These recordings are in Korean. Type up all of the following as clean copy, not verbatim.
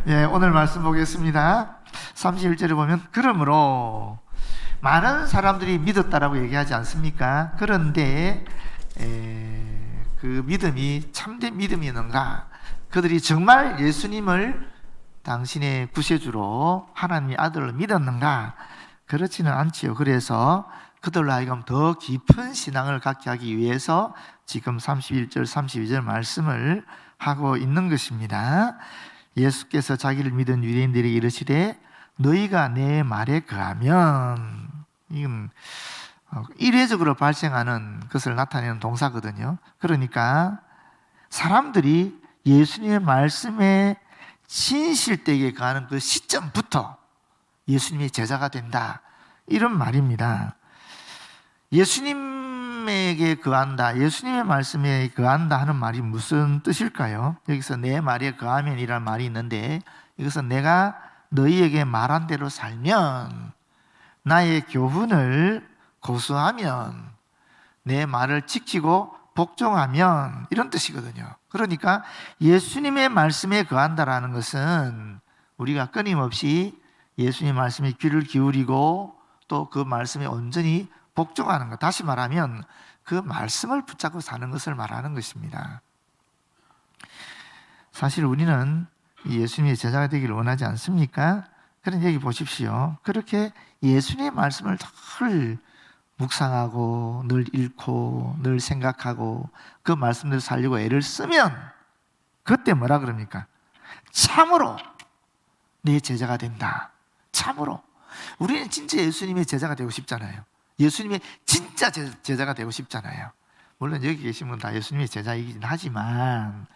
예, 오늘 말씀 보겠습니다. 31절에 보면 그러므로 많은 사람들이 믿었다라고 얘기하지 않습니까? 그런데 그 믿음이 참된 믿음이었는가? 그들이 정말 예수님을 당신의 구세주로 하나님의 아들로 믿었는가? 그렇지는 않지요. 그래서 그들로 하여금 더 깊은 신앙을 갖게 하기 위해서 지금 31절, 32절 말씀을 하고 있는 것입니다. 예수께서 자기를 믿은 유대인들에게 이르시되 너희가 내 말에 거하면, 이건 이례적으로 발생하는 것을 나타내는 동사거든요. 그러니까 사람들이 예수님의 말씀에 진실되게 거하는 그 시점부터 예수님의 제자가 된다, 이런 말입니다. 예수님에게 거한다, 예수님의 말씀에 거한다 하는 말이 무슨 뜻일까요? 여기서 내 말에 거하면 이라는 말이 있는데, 이것은 내가 너희에게 말한 대로 살면, 나의 교훈을 고수하면, 내 말을 지키고 복종하면, 이런 뜻이거든요. 그러니까 예수님의 말씀에 거한다라는 것은 우리가 끊임없이 예수님의 말씀에 귀를 기울이고 또 그 말씀에 온전히 복종하는 것, 다시 말하면 그 말씀을 붙잡고 사는 것을 말하는 것입니다. 사실 우리는 예수님의 제자가 되기를 원하지 않습니까? 그런 얘기 보십시오. 그렇게 예수님의 말씀을 늘 묵상하고 늘 읽고 늘 생각하고 그 말씀대로 살려고 애를 쓰면 그때 뭐라 그럽니까? 참으로 내 제자가 된다. 참으로. 우리는 진짜 예수님의 제자가 되고 싶잖아요. 예수님의 진짜 제자가 되고 싶잖아요. 물론 여기 계신 분 다 예수님의 제자이긴 하지만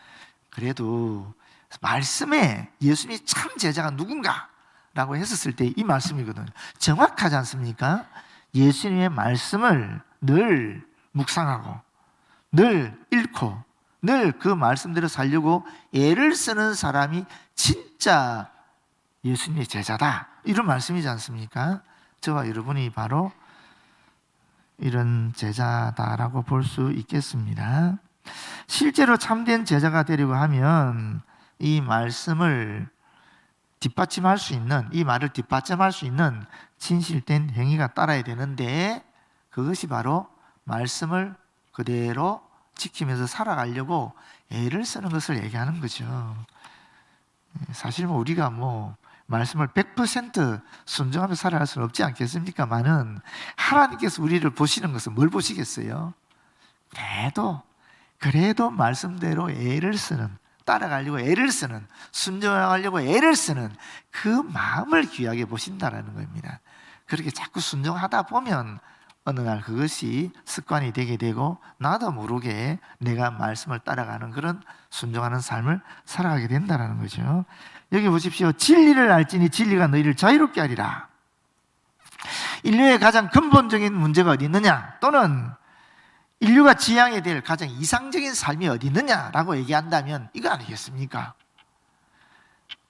그래도 말씀에 예수님의 참 제자가 누군가 라고 했었을 때 이 말씀이거든요. 정확하지 않습니까? 예수님의 말씀을 늘 묵상하고 늘 읽고 늘 그 말씀대로 살려고 애를 쓰는 사람이 진짜 예수님의 제자다, 이런 말씀이지 않습니까? 저와 여러분이 바로 이런 제자다라고 볼 수 있겠습니다. 실제로 참된 제자가 되려고 하면 이 말씀을 뒷받침할 수 있는, 이 말을 뒷받침할 수 있는 진실된 행위가 따라야 되는데, 그것이 바로 말씀을 그대로 지키면서 살아가려고 애를 쓰는 것을 얘기하는 거죠. 사실 우리가 말씀을 100% 순종하며 살아갈 수는 없지 않겠습니까만은, 하나님께서 우리를 보시는 것은 뭘 보시겠어요? 그래도 말씀대로 애를 쓰는, 따라가려고 애를 쓰는, 순종하려고 애를 쓰는 그 마음을 귀하게 보신다라는 겁니다. 그렇게 자꾸 순종하다 보면 어느 날 그것이 습관이 되게 되고 나도 모르게 내가 말씀을 따라가는 그런 순종하는 삶을 살아가게 된다는 거죠. 여기 보십시오. 진리를 알지니 진리가 너희를 자유롭게 하리라. 인류의 가장 근본적인 문제가 어디 있느냐, 또는 인류가 지향해야 될 가장 이상적인 삶이 어디 있느냐라고 얘기한다면 이거 아니겠습니까?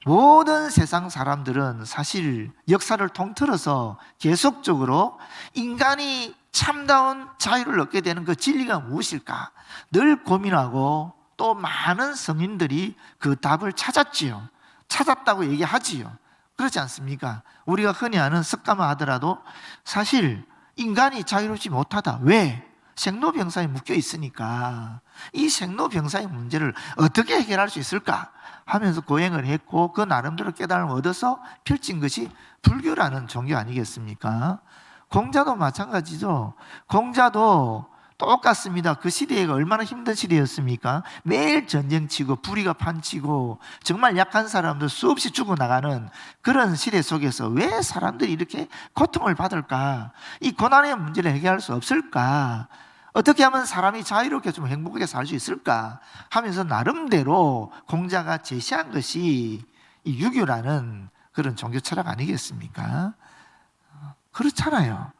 모든 세상 사람들은 사실 역사를 통틀어서 계속적으로 인간이 참다운 자유를 얻게 되는 그 진리가 무엇일까 늘 고민하고, 또 많은 성인들이 그 답을 찾았지요. 찾았다고 얘기하지요. 그렇지 않습니까? 우리가 흔히 아는 석가마 하더라도 사실 인간이 자유롭지 못하다. 왜? 생로병사에 묶여 있으니까. 이 생로병사의 문제를 어떻게 해결할 수 있을까 하면서 고행을 했고, 그 나름대로 깨달음을 얻어서 펼친 것이 불교라는 종교 아니겠습니까? 공자도 마찬가지죠. 공자도 똑같습니다. 그 시대가 얼마나 힘든 시대였습니까? 매일 전쟁치고 불의가 판치고 정말 약한 사람들 수없이 죽어나가는 그런 시대 속에서 왜 사람들이 이렇게 고통을 받을까? 이 고난의 문제를 해결할 수 없을까? 어떻게 하면 사람이 자유롭게 좀 행복하게 살 수 있을까 하면서 나름대로 공자가 제시한 것이 이 유교라는 그런 종교 철학 아니겠습니까? 그렇잖아요.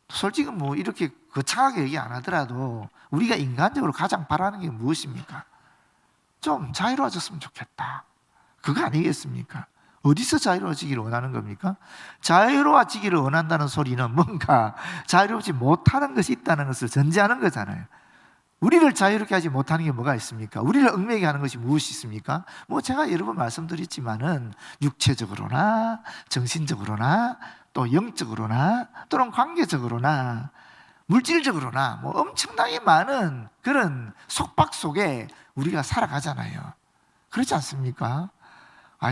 솔직히 이렇게 거창하게 얘기 안 하더라도 우리가 인간적으로 가장 바라는 게 무엇입니까? 좀 자유로워졌으면 좋겠다, 그거 아니겠습니까? 어디서 자유로워지기를 원하는 겁니까? 자유로워지기를 원한다는 소리는 뭔가 자유롭지 못하는 것이 있다는 것을 전제하는 거잖아요. 우리를 자유롭게 하지 못하는 게 뭐가 있습니까? 우리를 얽매게 하는 것이 무엇이 있습니까? 제가 여러 번 말씀드렸지만은 육체적으로나 정신적으로나 또 영적으로나 또는 관계적으로나 물질적으로나 엄청나게 많은 그런 속박 속에 우리가 살아가잖아요. 그렇지 않습니까?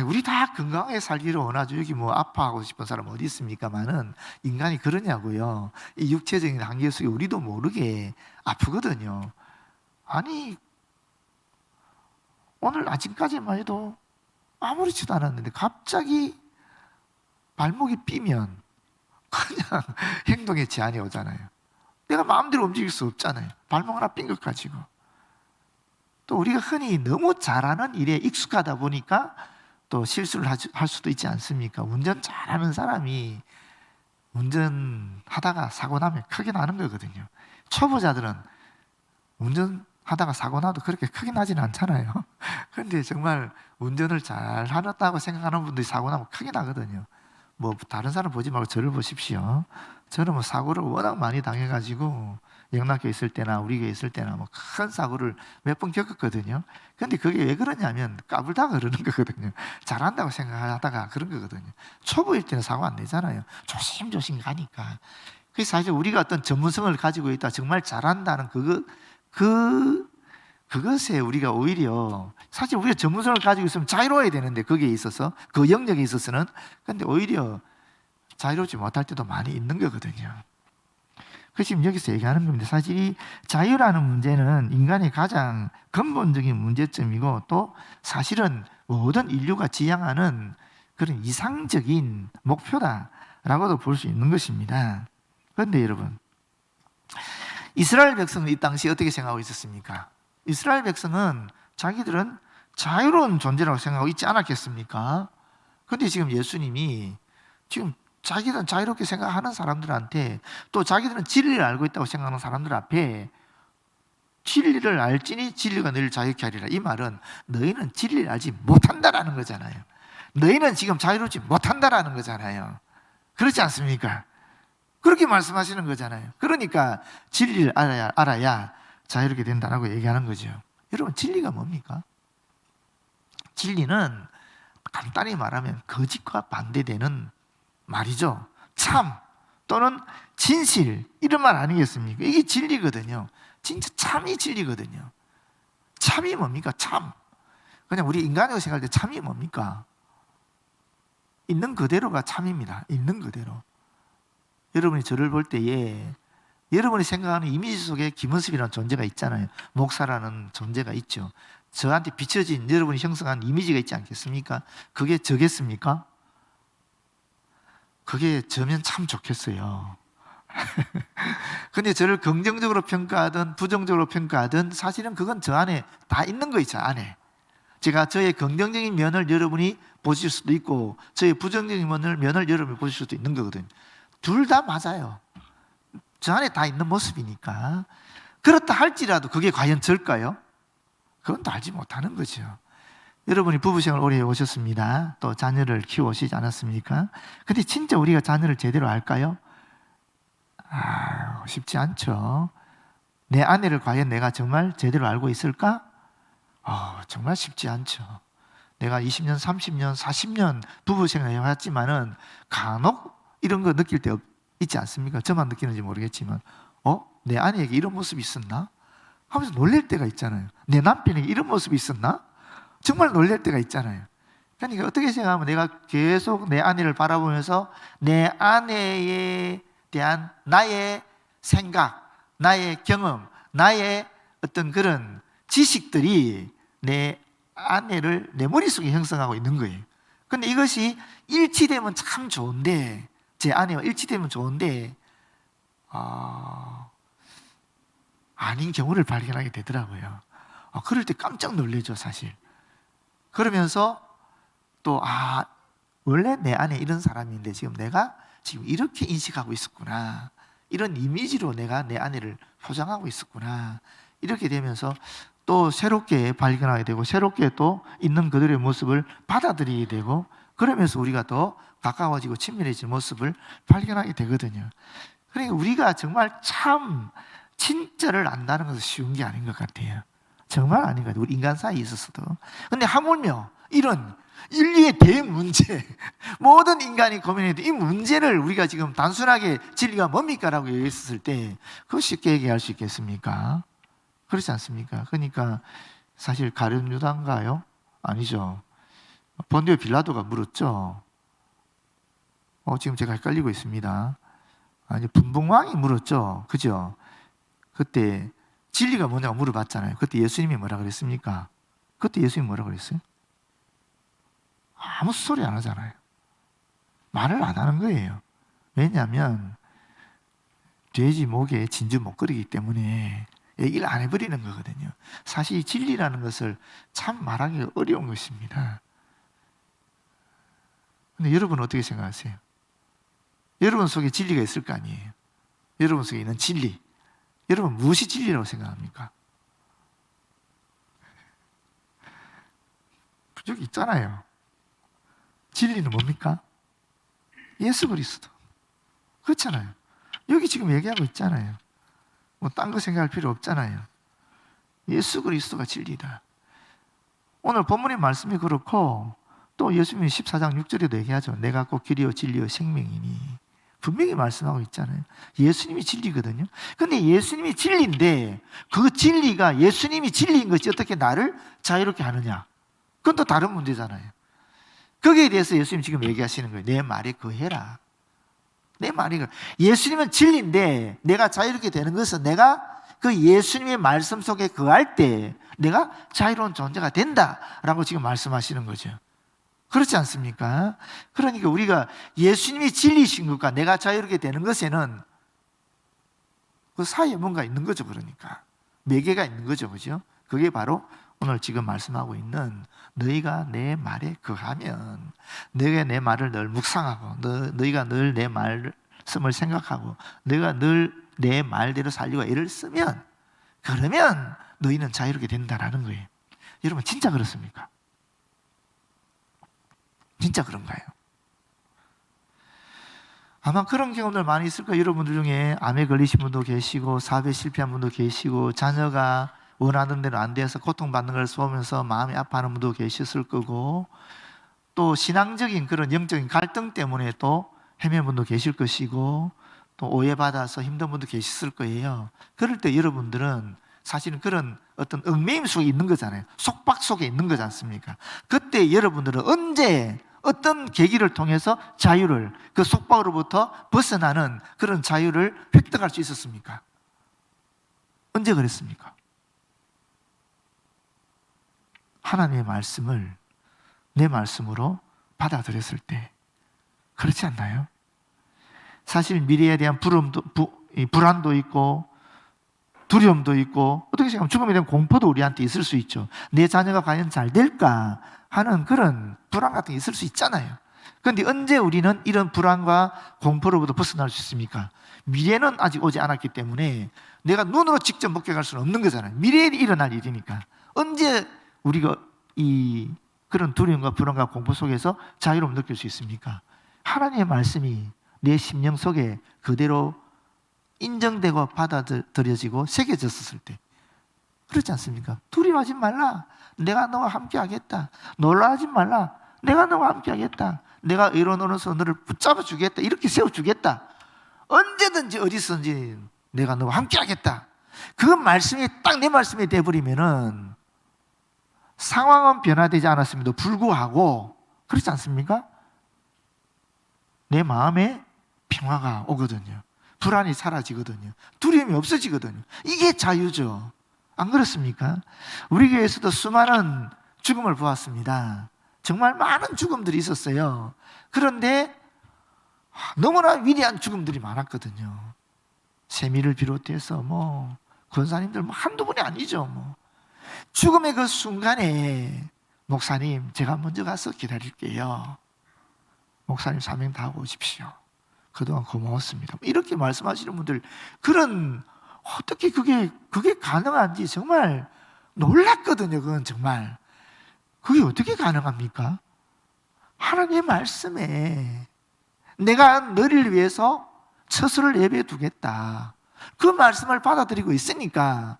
우리 다 건강하게 살기를 원하죠. 여기 아파하고 싶은 사람 어디 있습니까만은 인간이 그러냐고요. 이 육체적인 한계 속에 우리도 모르게 아프거든요. 오늘 아침까지만 해도 아무렇지도 않았는데 갑자기 발목이 삐면 그냥 행동에 제한이 오잖아요. 내가 마음대로 움직일 수 없잖아요. 발목 하나 삔 것 가지고. 또 우리가 흔히 너무 잘하는 일에 익숙하다 보니까 또 실수를 할 수도 있지 않습니까? 운전 잘하는 사람이 운전하다가 사고 나면 크게 나는 거거든요. 초보자들은 운전하다가 사고 나도 그렇게 크게 나지는 않잖아요. 그런데 정말 운전을 잘 하셨다고 생각하는 분들이 사고 나면 크게 나거든요. 다른 사람 보지 말고 저를 보십시오. 저는 사고를 워낙 많이 당해가지고 영락교에 있을 때나 우리 교회에 있을 때나 큰 사고를 몇 번 겪었거든요. 근데 그게 왜 그러냐면 까불다가 그러는 거거든요. 잘한다고 생각하다가 그런 거거든요. 초보일 때는 사고 안 내잖아요. 조심조심 가니까. 그래서 사실 우리가 어떤 전문성을 가지고 있다, 정말 잘한다는 그것에 우리가 오히려 사실 우리가 전문성을 가지고 있으면 자유로워야 되는데 거기에 있어서 그 영역에 있어서는 근데 오히려 자유롭지 못할 때도 많이 있는 거거든요. 그래서 지금 여기서 얘기하는 겁니다. 사실 이 자유라는 문제는 인간의 가장 근본적인 문제점이고 또 사실은 모든 인류가 지향하는 그런 이상적인 목표다라고도 볼 수 있는 것입니다. 그런데 여러분, 이스라엘 백성은 이 당시 어떻게 생각하고 있었습니까? 이스라엘 백성은 자기들은 자유로운 존재라고 생각하고 있지 않았겠습니까? 그런데 지금 예수님이 지금 자기들은 자유롭게 생각하는 사람들한테 또 자기들은 진리를 알고 있다고 생각하는 사람들 앞에 진리를 알지니 진리가 너희를 자유케 하리라. 이 말은 너희는 진리를 알지 못한다라는 거잖아요. 너희는 지금 자유롭지 못한다라는 거잖아요. 그렇지 않습니까? 그렇게 말씀하시는 거잖아요. 그러니까 진리를 알아야 자유롭게 된다라고 얘기하는 거죠. 여러분, 진리가 뭡니까? 진리는 간단히 말하면 거짓과 반대되는 말이죠. 참 또는 진실, 이런 말 아니겠습니까? 이게 진리거든요. 진짜 참이 진리거든요. 참이 뭡니까? 참. 그냥 우리 인간으로 생각할 때 참이 뭡니까? 있는 그대로가 참입니다. 있는 그대로. 여러분이 저를 볼 때에 여러분이 생각하는 이미지 속에 김은습이라는 존재가 있잖아요. 목사라는 존재가 있죠. 저한테 비춰진 여러분이 형성한 이미지가 있지 않겠습니까? 그게 저겠습니까? 그게 저면 참 좋겠어요. 근데 저를 긍정적으로 평가하든 부정적으로 평가하든 사실은 그건 저 안에 다 있는 거 있죠, 안에. 제가 저의 긍정적인 면을 여러분이 보실 수도 있고 저의 부정적인 면을 여러분이 보실 수도 있는 거거든요. 둘 다 맞아요. 저 안에 다 있는 모습이니까. 그렇다 할지라도 그게 과연 절까요? 그건 또 알지 못하는 거죠. 여러분이 부부생활 오래 해오셨습니다. 또 자녀를 키워오시지 않았습니까? 근데 진짜 우리가 자녀를 제대로 알까요? 쉽지 않죠. 내 아내를 과연 내가 정말 제대로 알고 있을까? 정말 쉽지 않죠. 내가 20년, 30년, 40년 부부생활 해왔지만은 간혹 이런 거 느낄 때 있지 않습니까? 저만 느끼는지 모르겠지만 내 아내에게 이런 모습이 있었나? 하면서 놀랄 때가 있잖아요. 내 남편에게 이런 모습이 있었나? 정말 놀랄 때가 있잖아요. 그러니까 어떻게 생각하면 내가 계속 내 아내를 바라보면서 내 아내에 대한 나의 생각, 나의 경험, 나의 어떤 그런 지식들이 내 아내를 내 머릿속에 형성하고 있는 거예요. 근데 이것이 일치되면 참 좋은데, 제 아내와 일치되면 좋은데 아닌 경우를 발견하게 되더라고요. 그럴 때 깜짝 놀라죠, 사실. 그러면서 또 원래 내 안에 이런 사람인데 지금 내가 지금 이렇게 인식하고 있었구나, 이런 이미지로 내가 내 아내를 포장하고 있었구나, 이렇게 되면서 또 새롭게 발견하게 되고 새롭게 또 있는 그들의 모습을 받아들이게 되고 그러면서 우리가 더 가까워지고 친밀해진 모습을 발견하게 되거든요. 그러니까 우리가 정말 참 진짜를 안다는 것은 쉬운 게 아닌 것 같아요. 정말 아닌 것 같아요. 우리 인간 사이에 있어서도. 근데 하물며 이런 인류의 대문제, 모든 인간이 고민해도 이 문제를 우리가 지금 단순하게 진리가 뭡니까? 라고 얘기했을 때 그거 쉽게 얘기할 수 있겠습니까? 그렇지 않습니까? 그러니까 사실 가룟 유다인가요? 아니죠. 본디오 빌라도가 물었죠. 지금 제가 헷갈리고 있습니다. 아니, 분봉왕이 물었죠. 그죠? 그때 진리가 뭐냐고 물어봤잖아요. 그때 예수님이 뭐라 그랬습니까? 그때 예수님이 뭐라 그랬어요? 아무 소리 안 하잖아요. 말을 안 하는 거예요. 왜냐하면 돼지 목에 진주 목걸이기 때문에 얘기를 안 해버리는 거거든요. 사실 이 진리라는 것을 참 말하기가 어려운 것입니다. 근데 여러분은 어떻게 생각하세요? 여러분 속에 진리가 있을 거 아니에요? 여러분 속에 있는 진리, 여러분 무엇이 진리라고 생각합니까? 여기 있잖아요. 진리는 뭡니까? 예수 그리스도. 그렇잖아요. 여기 지금 얘기하고 있잖아요. 뭐 딴 거 생각할 필요 없잖아요. 예수 그리스도가 진리다. 오늘 본문의 말씀이 그렇고 또 예수님이 14장 6절에도 얘기하죠. 내가 곧 길이요 진리요 생명이니. 분명히 말씀하고 있잖아요. 예수님이 진리거든요. 근데 예수님이 진리인데 그 진리가 예수님이 진리인 것이 어떻게 나를 자유롭게 하느냐? 그건 또 다른 문제잖아요. 거기에 대해서 예수님 지금 얘기하시는 거예요. 내 말에 거해라. 내 말이 예수님은 진리인데 내가 자유롭게 되는 것은 내가 그 예수님의 말씀 속에 거할 때 내가 자유로운 존재가 된다라고 지금 말씀하시는 거죠. 그렇지 않습니까? 그러니까 우리가 예수님이 진리신 것과 내가 자유롭게 되는 것에는 그 사이에 뭔가 있는 거죠. 그러니까 매개가 있는 거죠. 그죠? 그게 바로 오늘 지금 말씀하고 있는 너희가 내 말에 거하면, 너희가 내 말을 늘 묵상하고 너희가 늘 내 말씀을 생각하고 너희가 늘 내 말대로 살려고 애를 쓰면, 그러면 너희는 자유롭게 된다라는 거예요. 여러분 진짜 그렇습니까? 진짜 그런가요? 아마 그런 경험들 많이 있을 거예요. 여러분들 중에 암에 걸리신 분도 계시고 사업에 실패한 분도 계시고 자녀가 원하는 대로 안 돼서 고통받는 걸 쏘면서 마음이 아파하는 분도 계셨을 거고, 또 신앙적인 그런 영적인 갈등 때문에 또 헤매는 분도 계실 것이고, 또 오해받아서 힘든 분도 계셨을 거예요. 그럴 때 여러분들은 사실은 그런 어떤 얽매임 속에 있는 거잖아요. 속박 속에 있는 거지 않습니까? 그때 여러분들은 언제 어떤 계기를 통해서 자유를, 그 속박으로부터 벗어나는 그런 자유를 획득할 수 있었습니까? 언제 그랬습니까? 하나님의 말씀을 내 말씀으로 받아들였을 때. 그렇지 않나요? 사실 미래에 대한 불안도 있고 두려움도 있고, 어떻게 생각하면 죽음에 대한 공포도 우리한테 있을 수 있죠. 내 자녀가 과연 잘 될까 하는 그런 불안 같은 게 있을 수 있잖아요. 그런데 언제 우리는 이런 불안과 공포로부터 벗어날 수 있습니까? 미래는 아직 오지 않았기 때문에 내가 눈으로 직접 목격할 수는 없는 거잖아요. 미래에 일어날 일이니까. 언제 우리가 이 그런 두려움과 불안과 공포 속에서 자유로움 느낄 수 있습니까? 하나님의 말씀이 내 심령 속에 그대로 인정되고 받아들여지고 새겨졌을 때. 그렇지 않습니까? 두려워하지 말라. 내가 너와 함께 하겠다. 놀라지 말라. 내가 너와 함께 하겠다. 내가 의로운 오른손 너를 붙잡아 주겠다. 이렇게 세워주겠다. 언제든지 어디서든지 내가 너와 함께 하겠다. 그 말씀이 딱 내 말씀이 돼버리면은 상황은 변화되지 않았음에도 불구하고, 그렇지 않습니까? 내 마음에 평화가 오거든요. 불안이 사라지거든요. 두려움이 없어지거든요. 이게 자유죠. 안 그렇습니까? 우리 교회에서도 수많은 죽음을 보았습니다. 정말 많은 죽음들이 있었어요. 그런데 너무나 위대한 죽음들이 많았거든요. 세미를 비롯해서 권사님들 한두 분이 아니죠. 죽음의 그 순간에 목사님 제가 먼저 가서 기다릴게요. 목사님 사명 다 하고 오십시오. 그동안 고마웠습니다. 이렇게 말씀하시는 분들, 그런 어떻게 그게 가능한지 정말 놀랐거든요. 그건 정말 그게 어떻게 가능합니까? 하나님의 말씀에 내가 너를 위해서 처소를 예배해 두겠다. 그 말씀을 받아들이고 있으니까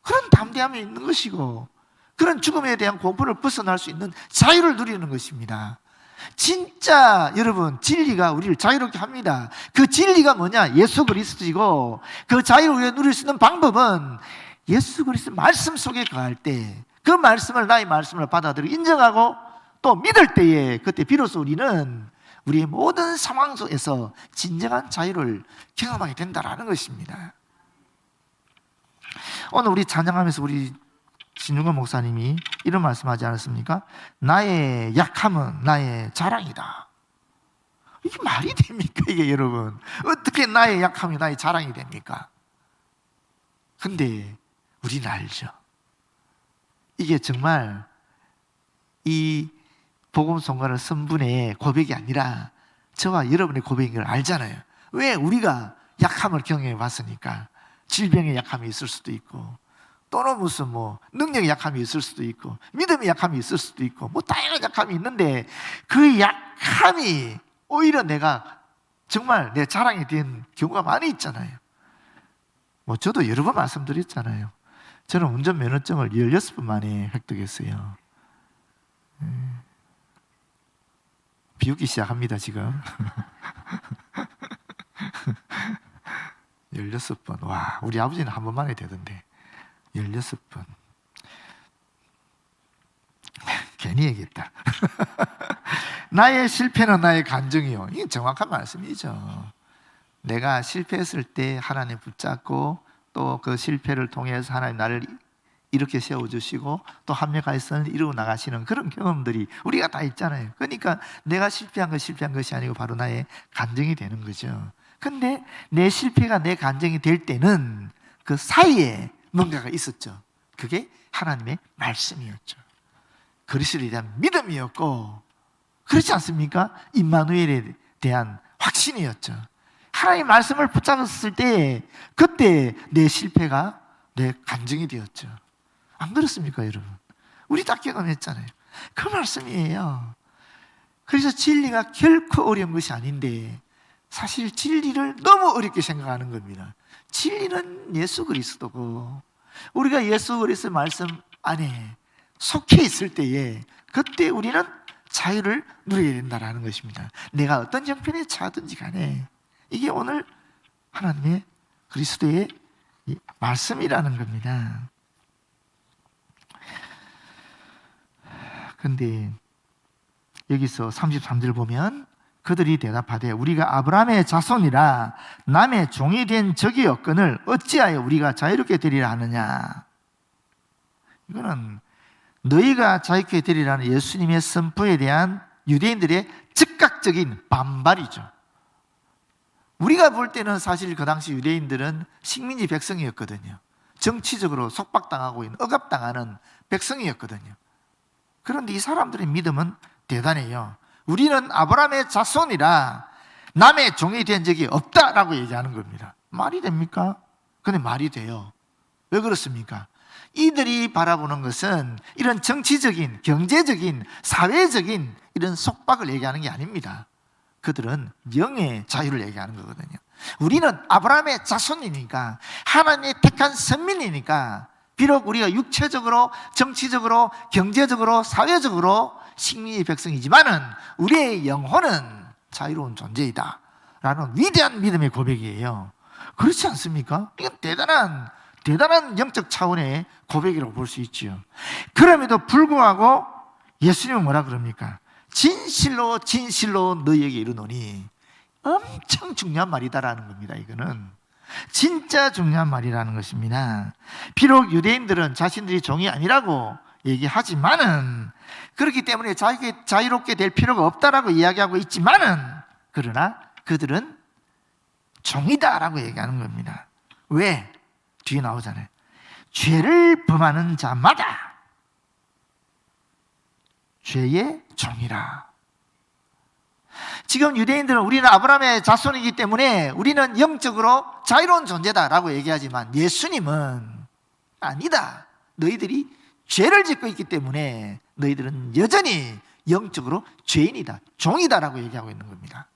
그런 담대함이 있는 것이고, 그런 죽음에 대한 공포를 벗어날 수 있는 자유를 누리는 것입니다. 진짜 여러분, 진리가 우리를 자유롭게 합니다. 그 진리가 뭐냐? 예수 그리스도이고, 그 자유를 우리가 누릴 수 있는 방법은 예수 그리스도 말씀 속에 거할 때, 그 말씀을 나의 말씀을 받아들이고 인정하고 또 믿을 때에, 그때 비로소 우리는 우리의 모든 상황 속에서 진정한 자유를 경험하게 된다는 것입니다. 오늘 우리 찬양하면서 우리 신중건 목사님이 이런 말씀하지 않았습니까? 나의 약함은 나의 자랑이다. 이게 말이 됩니까? 이게 여러분, 어떻게 나의 약함이 나의 자랑이 됩니까? 근데 우리는 알죠. 이게 정말 이 복음 선고하는 선분의 고백이 아니라 저와 여러분의 고백인 걸 알잖아요. 왜? 우리가 약함을 경험해 봤으니까. 질병의 약함이 있을 수도 있고, 또는 무슨 능력의 약함이 있을 수도 있고, 믿음의 약함이 있을 수도 있고, 다양한 약함이 있는데, 그 약함이 오히려 내가 정말 내 자랑이 된 경우가 많이 있잖아요. 저도 여러 번 말씀드렸잖아요. 저는 운전면허증을 16번 만에 획득했어요. 비웃기 시작합니다, 지금. 16번. 와, 우리 아버지는 한 번만에 되던데. 16번. 괜히 얘기했다. 나의 실패는 나의 간증이요. 이게 정확한 말씀이죠. 내가 실패했을 때 하나님 붙잡고, 또 그 실패를 통해서 하나님 나를 이렇게 세워주시고 또 합력하여서 이루어 나가시는 그런 경험들이 우리가 다 있잖아요. 그러니까 내가 실패한 것이 아니고 바로 나의 간증이 되는 거죠. 근데 내 실패가 내 간증이 될 때는 그 사이에 뭔가가 있었죠. 그게 하나님의 말씀이었죠. 그리스도에 대한 믿음이었고, 그렇지 않습니까? 임마누엘에 대한 확신이었죠. 하나님의 말씀을 붙잡았을 때 그때 내 실패가 내 간증이 되었죠. 안 그렇습니까, 여러분? 우리 다 경험했잖아요. 그 말씀이에요. 그래서 진리가 결코 어려운 것이 아닌데, 사실 진리를 너무 어렵게 생각하는 겁니다. 진리는 예수 그리스도고, 우리가 예수 그리스도의 말씀 안에 속해 있을 때에 그때 우리는 자유를 누리게 된다는 것입니다. 내가 어떤 형편에 처하든지 간에 이게 오늘 하나님의 그리스도의 말씀이라는 겁니다. 그런데 여기서 33절 보면 그들이 대답하되 우리가 아브라함의 자손이라 남의 종이 된 적이 없거늘 어찌하여 우리가 자유롭게 되리라 하느냐. 이거는 너희가 자유롭게 되리라는 예수님의 선포에 대한 유대인들의 즉각적인 반발이죠. 우리가 볼 때는 사실 그 당시 유대인들은 식민지 백성이었거든요. 정치적으로 속박당하고 있는, 억압당하는 백성이었거든요. 그런데 이 사람들의 믿음은 대단해요. 우리는 아브라함의 자손이라 남의 종이 된 적이 없다라고 얘기하는 겁니다. 말이 됩니까? 근데 말이 돼요. 왜 그렇습니까? 이들이 바라보는 것은 이런 정치적인, 경제적인, 사회적인 이런 속박을 얘기하는 게 아닙니다. 그들은 영의 자유를 얘기하는 거거든요. 우리는 아브라함의 자손이니까, 하나님의 택한 선민이니까, 비록 우리가 육체적으로, 정치적으로, 경제적으로, 사회적으로 식민지 백성이지만은 우리의 영혼은 자유로운 존재이다 라는 위대한 믿음의 고백이에요. 그렇지 않습니까? 이건 대단한 영적 차원의 고백이라고 볼 수 있죠. 그럼에도 불구하고 예수님은 뭐라 그럽니까? 진실로 진실로 너희에게 이르노니. 엄청 중요한 말이다라는 겁니다. 이거는 진짜 중요한 말이라는 것입니다. 비록 유대인들은 자신들이 종이 아니라고 얘기하지만은, 그렇기 때문에 자유롭게 될 필요가 없다라고 이야기하고 있지만은, 그러나 그들은 종이다라고 얘기하는 겁니다. 왜? 뒤에 나오잖아요. 죄를 범하는 자마다 죄의 종이라. 지금 유대인들은 우리는 아브라함의 자손이기 때문에 우리는 영적으로 자유로운 존재다라고 얘기하지만, 예수님은 아니다. 너희들이 죄를 짓고 있기 때문에 너희들은 여전히 영적으로 죄인이다, 종이다라고 얘기하고 있는 겁니다.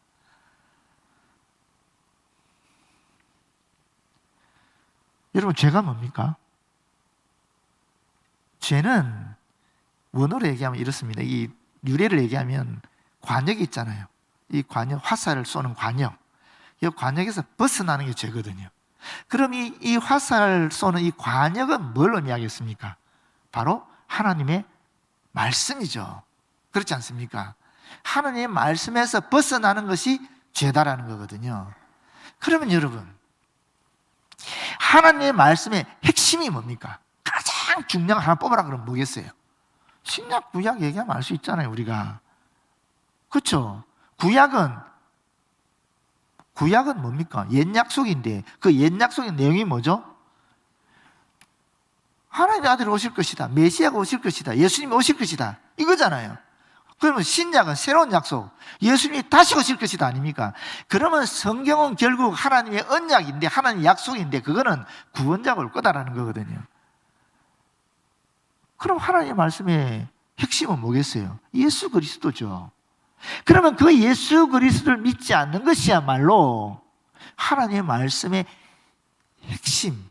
여러분, 죄가 뭡니까? 죄는 원어로 얘기하면 이렇습니다. 이 유래를 얘기하면 관역이 있잖아요. 이 관역, 화살을 쏘는 관역. 이 관역에서 벗어나는 게 죄거든요. 그럼 이 화살을 쏘는 이 관역은 뭘 의미하겠습니까? 바로 하나님의 말씀이죠. 그렇지 않습니까? 하나님의 말씀에서 벗어나는 것이 죄다라는 거거든요. 그러면 여러분, 하나님의 말씀의 핵심이 뭡니까? 가장 중요한 거 하나 뽑아라 그러면 뭐겠어요? 신약, 구약 얘기하면 알 수 있잖아요, 우리가. 그렇죠? 구약은 뭡니까? 옛 약속인데 그 옛 약속의 내용이 뭐죠? 하나님의 아들이 오실 것이다. 메시아가 오실 것이다. 예수님이 오실 것이다. 이거잖아요. 그러면 신약은 새로운 약속. 예수님이 다시 오실 것이다 아닙니까? 그러면 성경은 결국 하나님의 언약인데, 하나님의 약속인데, 그거는 구원자가 올 거다라는 거거든요. 그럼 하나님의 말씀의 핵심은 뭐겠어요? 예수 그리스도죠. 그러면 그 예수 그리스도를 믿지 않는 것이야말로 하나님의 말씀의 핵심,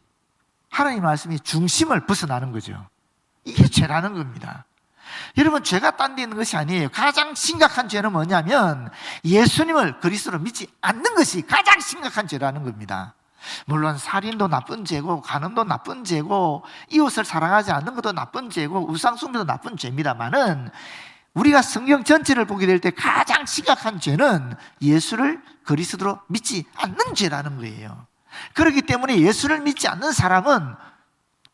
하나님의 말씀의 중심을 벗어나는 거죠. 이게 죄라는 겁니다. 여러분, 죄가 딴 데 있는 것이 아니에요. 가장 심각한 죄는 뭐냐면 예수님을 그리스도로 믿지 않는 것이 가장 심각한 죄라는 겁니다. 물론 살인도 나쁜 죄고, 간음도 나쁜 죄고, 이웃을 사랑하지 않는 것도 나쁜 죄고, 우상숭배도 나쁜 죄입니다만은 우리가 성경 전체를 보게 될 때 가장 심각한 죄는 예수를 그리스도로 믿지 않는 죄라는 거예요. 그렇기 때문에 예수를 믿지 않는 사람은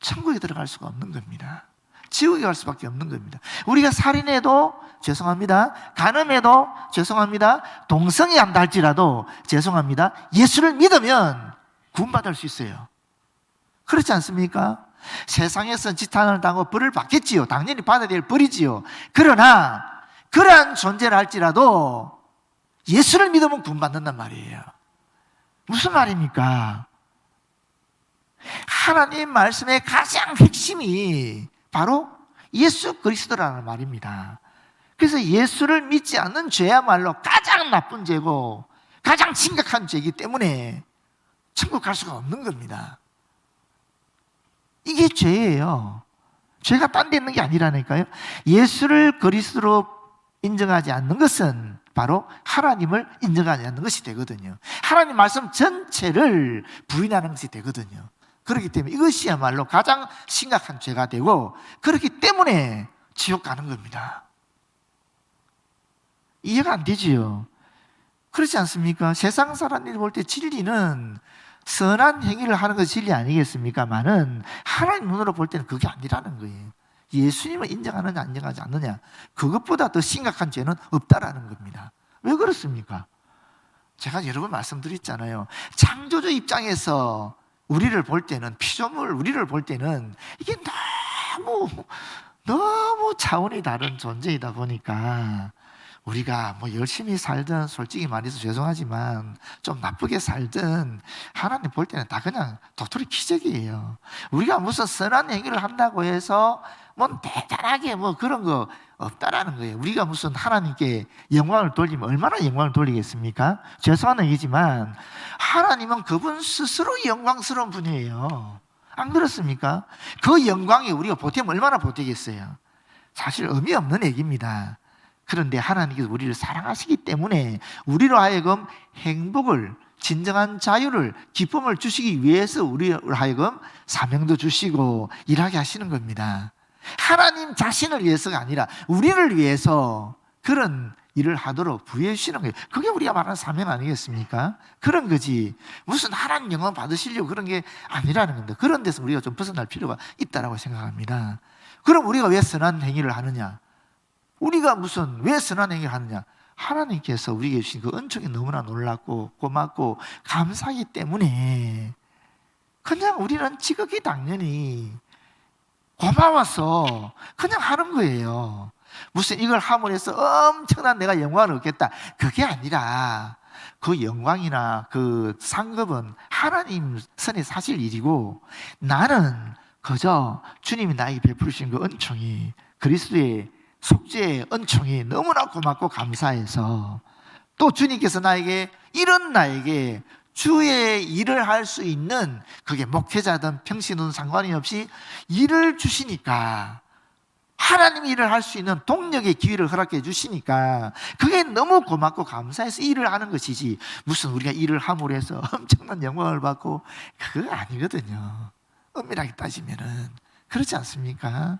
천국에 들어갈 수가 없는 겁니다. 지옥에 갈 수밖에 없는 겁니다. 우리가 살인해도 죄송합니다. 간음해도 죄송합니다. 동성애 한다 할지라도 죄송합니다. 예수를 믿으면 구원받을 수 있어요. 그렇지 않습니까? 세상에서 지탄을 당하고 벌을 받겠지요. 당연히 받아야 될 벌이지요. 그러나 그러한 존재를 할지라도 예수를 믿으면 구원받는단 말이에요. 무슨 말입니까? 하나님 말씀의 가장 핵심이 바로 예수 그리스도라는 말입니다. 그래서 예수를 믿지 않는 죄야말로 가장 나쁜 죄고 가장 심각한 죄이기 때문에 천국 갈 수가 없는 겁니다. 이게 죄예요. 죄가 딴 데 있는 게 아니라니까요. 예수를 그리스도로 인정하지 않는 것은 바로 하나님을 인정하지 않는 것이 되거든요. 하나님 말씀 전체를 부인하는 것이 되거든요. 그렇기 때문에 이것이야말로 가장 심각한 죄가 되고, 그렇기 때문에 지옥 가는 겁니다. 이해가 안 되지요? 그렇지 않습니까? 세상 사람들이 볼 때 진리는 선한 행위를 하는 것이 진리 아니겠습니까만은 하나님 눈으로 볼 때는 그게 아니라는 거예요. 예수님을 인정하느냐 인정하지 않느냐, 그것보다 더 심각한 죄는 없다라는 겁니다. 왜 그렇습니까? 제가 여러 번 말씀드렸잖아요. 창조주 입장에서 우리를 볼 때는, 피조물 우리를 볼 때는 이게 너무 차원이 다른 존재이다 보니까 우리가 뭐 열심히 살든, 솔직히 말해서 죄송하지만 좀 나쁘게 살든, 하나님 볼 때는 다 그냥 도토리 기적이에요. 우리가 무슨 선한 행위를 한다고 해서 뭐 대단하게 뭐 그런 거 없다라는 거예요. 우리가 무슨 하나님께 영광을 돌리면 얼마나 영광을 돌리겠습니까? 죄송한 얘기지만 하나님은 그분 스스로 영광스러운 분이에요. 안 그렇습니까? 그 영광이 우리가 보태면 얼마나 보태겠어요? 사실 의미 없는 얘기입니다. 그런데 하나님께서 우리를 사랑하시기 때문에 우리로 하여금 행복을, 진정한 자유를, 기쁨을 주시기 위해서 우리로 하여금 사명도 주시고 일하게 하시는 겁니다. 하나님 자신을 위해서가 아니라 우리를 위해서 그런 일을 하도록 부여해 주시는 거예요. 그게 우리가 말하는 사명 아니겠습니까? 그런 거지. 무슨 하나님 영광 받으시려고 그런 게 아니라는 겁니다. 그런 데서 우리가 좀 벗어날 필요가 있다고 생각합니다. 그럼 우리가 왜 선한 행위를 하느냐? 우리가 왜 선한 행위를 하느냐? 하나님께서 우리에게 주신 그 은총이 너무나 놀랍고 고맙고 감사하기 때문에 그냥 우리는 지극히 당연히 고마워서 그냥 하는 거예요. 무슨 이걸 함으로 해서 엄청난 내가 영광을 얻겠다, 그게 아니라 그 영광이나 그 상급은 하나님 선에 사실 일이고, 나는 그저 주님이 나에게 베푸신 그 은총이, 그리스도의 속죄의 은총이 너무나 고맙고 감사해서, 또 주님께서 나에게 주의 일을 할 수 있는, 그게 목회자든 평신은 상관이 없이 일을 주시니까, 하나님이 일을 할 수 있는 동력의 기회를 허락해 주시니까 그게 너무 고맙고 감사해서 일을 하는 것이지, 무슨 우리가 일을 함으로 해서 엄청난 영광을 받고, 그거 아니거든요. 엄밀하게 따지면은 그렇지 않습니까?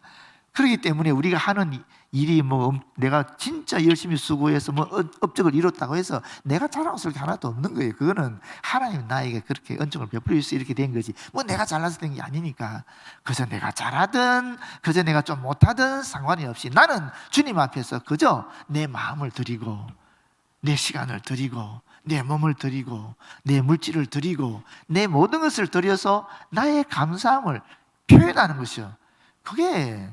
그렇기 때문에 우리가 하는 일이 내가 진짜 열심히 수고해서 업적을 이뤘다고 해서 내가 자랑스러울 게 하나도 없는 거예요. 그거는 하나님 나에게 그렇게恩寵을 베풀어 주셔서 이렇게 된 거지, 내가 잘나서 된 게 아니니까. 그저 내가 잘하든 그저 내가 좀 못하든 상관이 없이 나는 주님 앞에서 그저 내 마음을 드리고, 내 시간을 드리고, 내 몸을 드리고, 내 물질을 드리고, 내 모든 것을 드려서 나의 감사함을 표현하는 것이요, 그게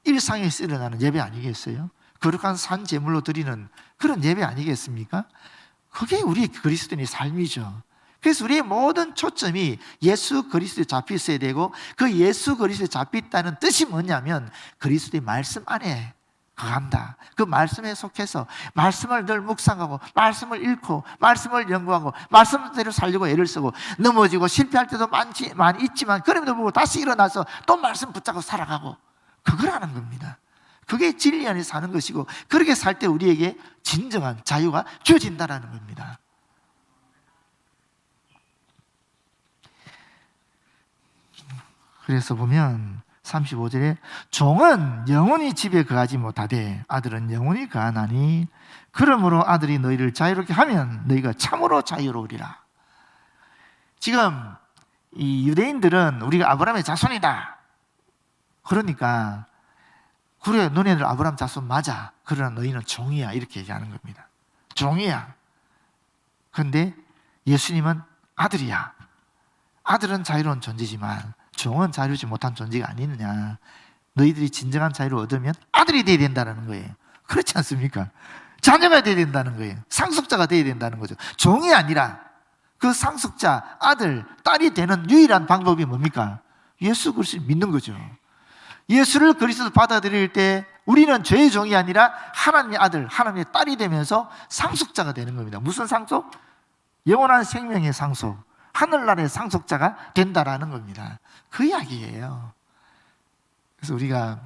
일상에서 일어나는 예배 아니겠어요? 거룩한 산 제물로 드리는 그런 예배 아니겠습니까? 그게 우리 그리스도인의 삶이죠. 그래서 우리의 모든 초점이 예수 그리스도에 잡혀 있어야 되고, 그 예수 그리스도에 잡혀 있다는 뜻이 뭐냐면 그리스도의 말씀 안에 거한다. 그 말씀에 속해서 말씀을 늘 묵상하고, 말씀을 읽고, 말씀을 연구하고, 말씀대로 살려고 애를 쓰고, 넘어지고 실패할 때도 많이 있지만 그럼에도 불구하고 다시 일어나서 또 말씀 붙잡고 살아가고, 그거라는 겁니다. 그게 진리 안에 사는 것이고, 그렇게 살 때 우리에게 진정한 자유가 주어진다는 겁니다. 그래서 보면 35절에 종은 영원히 집에 거하지 못하되 아들은 영원히 거하나니 그러므로 아들이 너희를 자유롭게 하면 너희가 참으로 자유로우리라. 지금 이 유대인들은 우리가 아브라함의 자손이다, 그러니까 그래 너네들 아브라함 자손 맞아, 그러나 너희는 종이야, 이렇게 얘기하는 겁니다. 종이야. 그런데 예수님은 아들이야. 아들은 자유로운 존재지만 종은 자유롭지 못한 존재가 아니느냐. 너희들이 진정한 자유를 얻으면 아들이 되어야 된다는 거예요. 그렇지 않습니까? 자녀가 되어야 된다는 거예요. 상속자가 되어야 된다는 거죠. 종이 아니라 그 상속자, 아들, 딸이 되는 유일한 방법이 뭡니까? 예수 그리스도를 믿는 거죠. 예수를 그리스도 받아들일 때 우리는 죄의 종이 아니라 하나님의 아들, 하나님의 딸이 되면서 상속자가 되는 겁니다. 무슨 상속? 영원한 생명의 상속, 하늘나라의 상속자가 된다라는 겁니다. 그 이야기예요. 그래서 우리가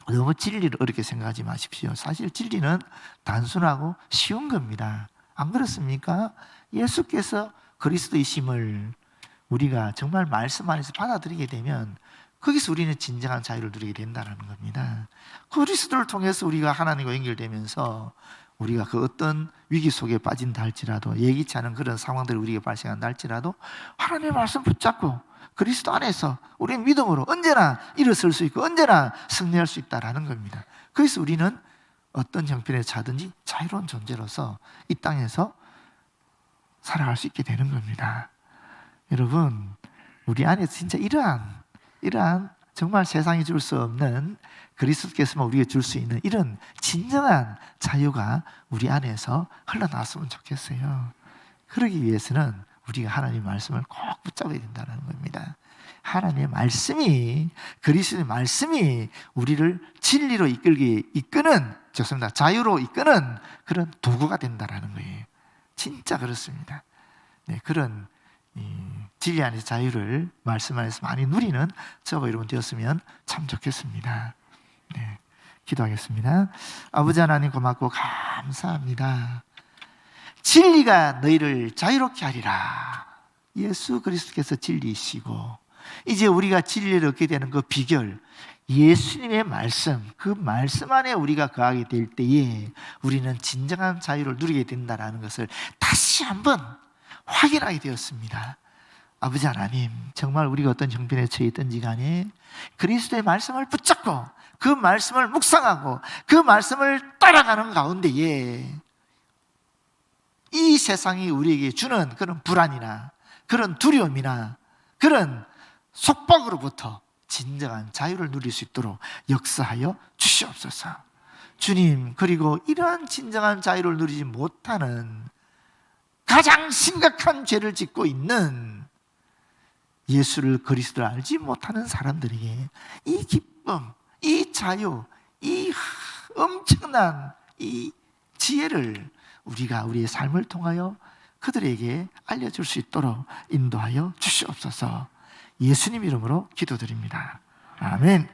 너무 진리를 어렵게 생각하지 마십시오. 사실 진리는 단순하고 쉬운 겁니다. 안 그렇습니까? 예수께서 그리스도이심을 우리가 정말 말씀 안에서 받아들이게 되면 거기서 우리는 진정한 자유를 누리게 된다는 겁니다. 그리스도를 통해서 우리가 하나님과 연결되면서 우리가 그 어떤 위기 속에 빠진다 할지라도, 예기치 않은 그런 상황들이 우리에게 발생한다 할지라도 하나님의 말씀 붙잡고 그리스도 안에서 우리의 믿음으로 언제나 일어설 수 있고 언제나 승리할 수 있다는 겁니다. 그래서 우리는 어떤 형편에 차든지 자유로운 존재로서 이 땅에서 살아갈 수 있게 되는 겁니다. 여러분, 우리 안에 진짜 이러한 정말 세상이 줄 수 없는, 그리스도께서만 우리에게 줄 수 있는 이런 진정한 자유가 우리 안에서 흘러나왔으면 좋겠어요. 그러기 위해서는 우리가 하나님의 말씀을 꼭 붙잡아야 된다는 겁니다. 하나님의 말씀이, 그리스도의 말씀이 우리를 진리로 이끄는, 좋습니다, 자유로 이끄는 그런 도구가 된다는 거예요. 진짜 그렇습니다. 네, 그런 진리 안에서 자유를 말씀 안에서 많이 누리는 저와 여러분 되었으면 참 좋겠습니다. 네, 기도하겠습니다. 아버지 하나님, 고맙고 감사합니다. 진리가 너희를 자유롭게 하리라. 예수 그리스도께서 진리이시고, 이제 우리가 진리를 얻게 되는 그 비결, 예수님의 말씀, 그 말씀 안에 우리가 거하게 될 때에 우리는 진정한 자유를 누리게 된다는 것을 다시 한번 확인하게 되었습니다. 아버지 하나님, 정말 우리가 어떤 형편에 처해 있든지 간에 그리스도의 말씀을 붙잡고 그 말씀을 묵상하고 그 말씀을 따라가는 가운데에 이 세상이 우리에게 주는 그런 불안이나 그런 두려움이나 그런 속박으로부터 진정한 자유를 누릴 수 있도록 역사하여 주시옵소서. 주님, 그리고 이러한 진정한 자유를 누리지 못하는 가장 심각한 죄를 짓고 있는 예수를, 그리스도를 알지 못하는 사람들에게 이 기쁨, 이 자유, 이 엄청난 이 지혜를 우리가 우리의 삶을 통하여 그들에게 알려줄 수 있도록 인도하여 주시옵소서. 예수님 이름으로 기도드립니다. 아멘.